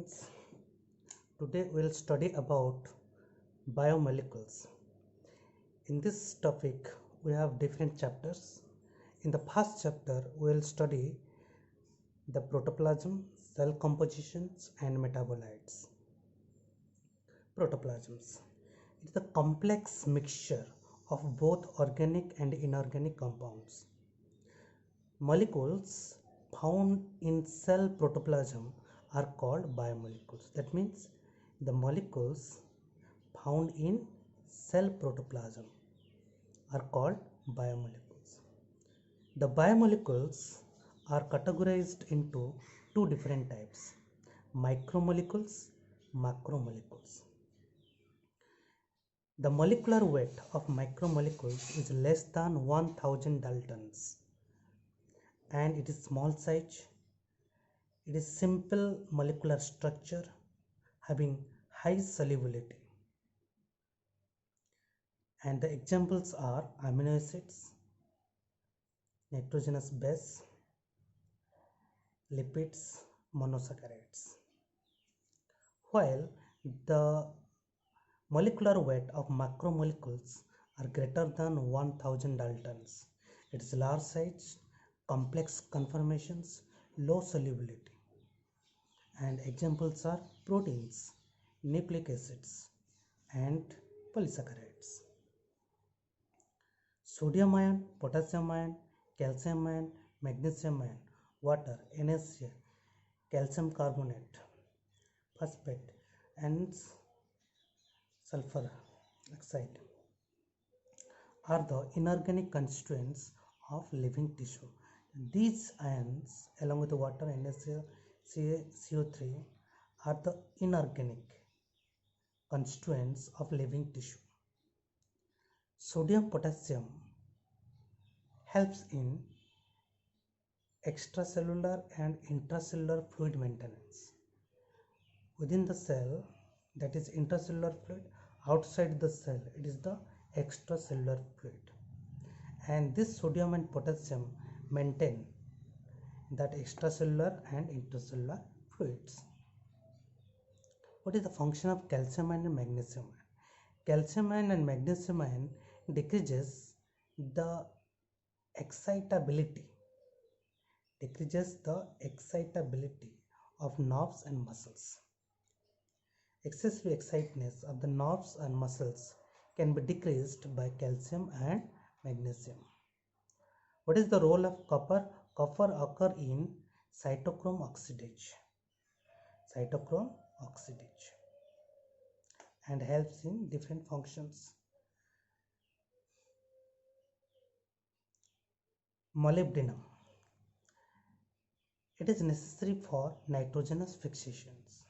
students. Today we'll study about biomolecules. In this topic we have different chapters. In the first chapter we'll study the protoplasm, cell compositions and metabolites. Protoplasms. It is a complex mixture of both organic and inorganic compounds. Molecules found in cell protoplasm are called biomolecules. That means the molecules found in cell protoplasm are called biomolecules. The biomolecules are categorized into two different types: micromolecules, macromolecules. The molecular weight of micromolecules is less than 1000 daltons and it is small size. It is simple molecular structure having high solubility. And the examples are amino acids, nitrogenous base, lipids, monosaccharides. While the molecular weight of macromolecules are greater than 1000 daltons, it is large size, complex conformations, low solubility. And examples are proteins, nucleic acids, and polysaccharides. Sodium ion, potassium ion, calcium ion, magnesium ion, water, NaCl, calcium carbonate, phosphate, and sulfur oxide are the inorganic constituents of living tissue. These ions, along with the water, NaCl, CO3, are the inorganic constituents of living tissue. Sodium potassium helps in extracellular and intracellular fluid maintenance. Within the cell, that is intracellular fluid. Outside the cell, it is the extracellular fluid. And this sodium and potassium maintain that extracellular and intracellular fluids. What is the function of calcium ion and magnesium ion? Calcium ion and magnesium ion decreases the excitability of nerves and muscles. Excessive excitement of the nerves and muscles can be decreased by calcium and magnesium. What is the role of copper? Copper occurs in cytochrome oxidase and helps in different functions. Molybdenum. It is necessary for nitrogenous fixations.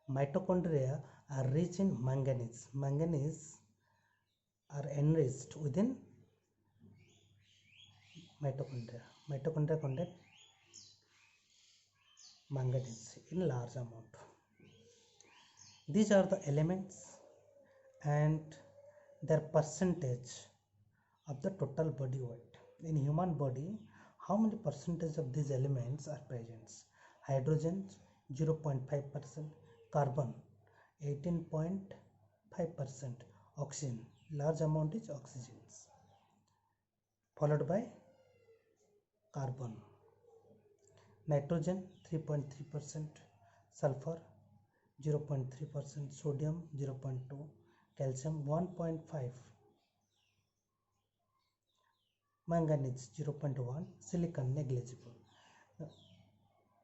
Mitochondria are rich in manganese. Manganese are enriched within mitochondria. Mitochondria contain manganese in large amount. These are the elements and their percentage of the total body weight. In human body, how many percentage of these elements are present? Hydrogen 0.5%, carbon 18.5%, oxygen, large amount is oxygen, followed by carbon, nitrogen 3.3%, sulfur 0.3%, sodium 0.2%, calcium 1.5%, manganese 0.1%, silicon negligible.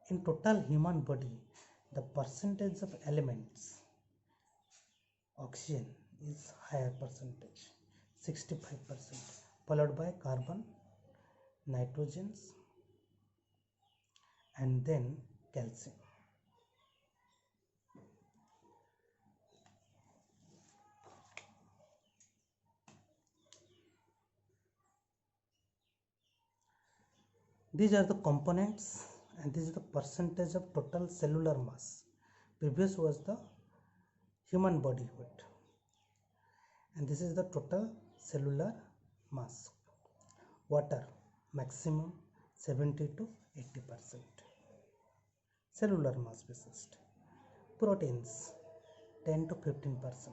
In total human body, the percentage of elements, oxygen is higher percentage, 65%, followed by carbon, nitrogen, and then calcium. These are the components and this is the percentage of total cellular mass. Previous was the human body weight and this is the total cellular mass. Water maximum 70 to 80%. cellular mass basis. Proteins 10 to 15%,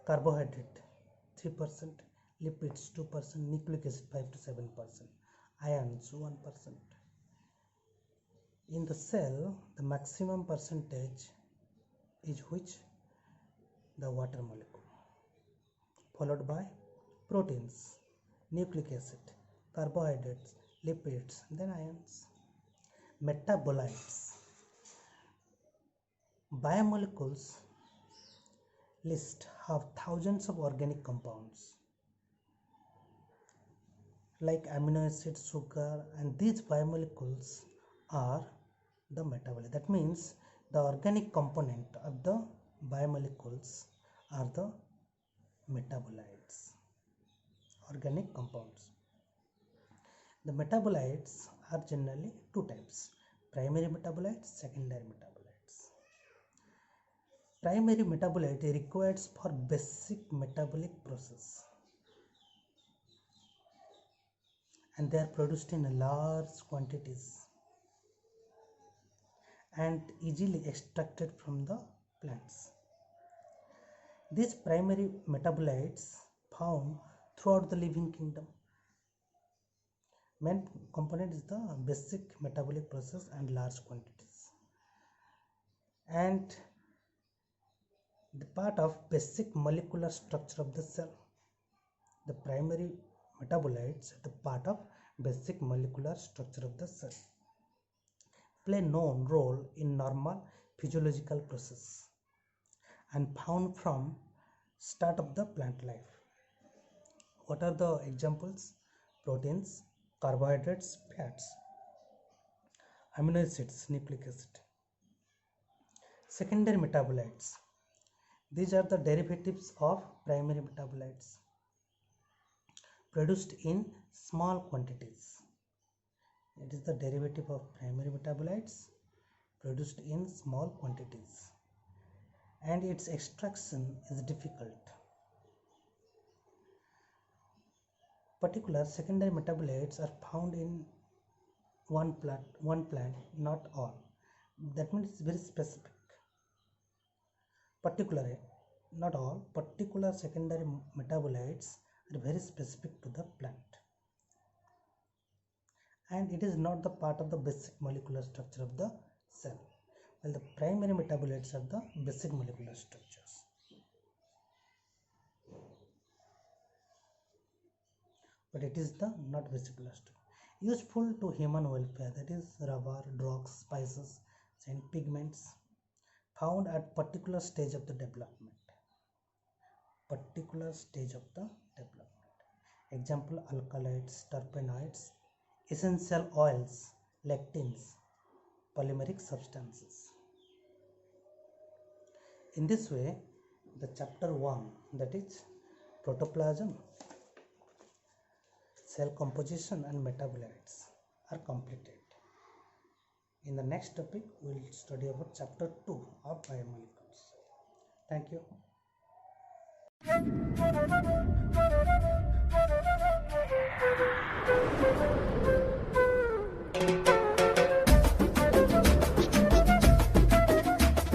carbohydrate 3%, lipids 2%, nucleic acid 5 to 7%, ions 1%. In the cell, the maximum percentage is which? The water molecule, followed by proteins, nucleic acid, carbohydrates, lipids, then ions. Metabolites. Biomolecules list have thousands of organic compounds like amino acids, sugar, and these biomolecules are the metabolite. That means the organic component of the biomolecules are the metabolites, organic compounds. The metabolites are generally two types: primary metabolites, secondary metabolites. Primary metabolite requires for basic metabolic process, and they are produced in large quantities and easily extracted from the plants. These primary metabolites found throughout the living kingdom. Main component is the basic metabolic process and large quantities, and the part of basic molecular structure of the cell. The primary metabolites, the part of basic molecular structure of the cell, play known role in normal physiological process and found from start of the plant life. What are the examples? Proteins, carbohydrates, fats, amino acids, nucleic acid. Secondary metabolites. These are the derivatives of primary metabolites, produced in small quantities. It is the derivative of primary metabolites produced in small quantities, and its extraction is difficult. Particular secondary metabolites are found in one plant, not all. That means it's very specific. Particularly, not all, particular secondary metabolites are very specific to the plant, and it is not the part of the basic molecular structure of the cell, while the primary metabolites are the basic molecular structures. But it is the not basic structure. Useful to human welfare, that is rubber, drugs, spices, and pigments found at particular stage of the development. Particular stage of the development. Example: alkaloids, terpenoids, essential oils, lectins, polymeric substances. In this way, the chapter 1, that is protoplasm, cell composition and metabolites, are completed. In the next topic, we will study about chapter 2 of biomolecules. Thank you.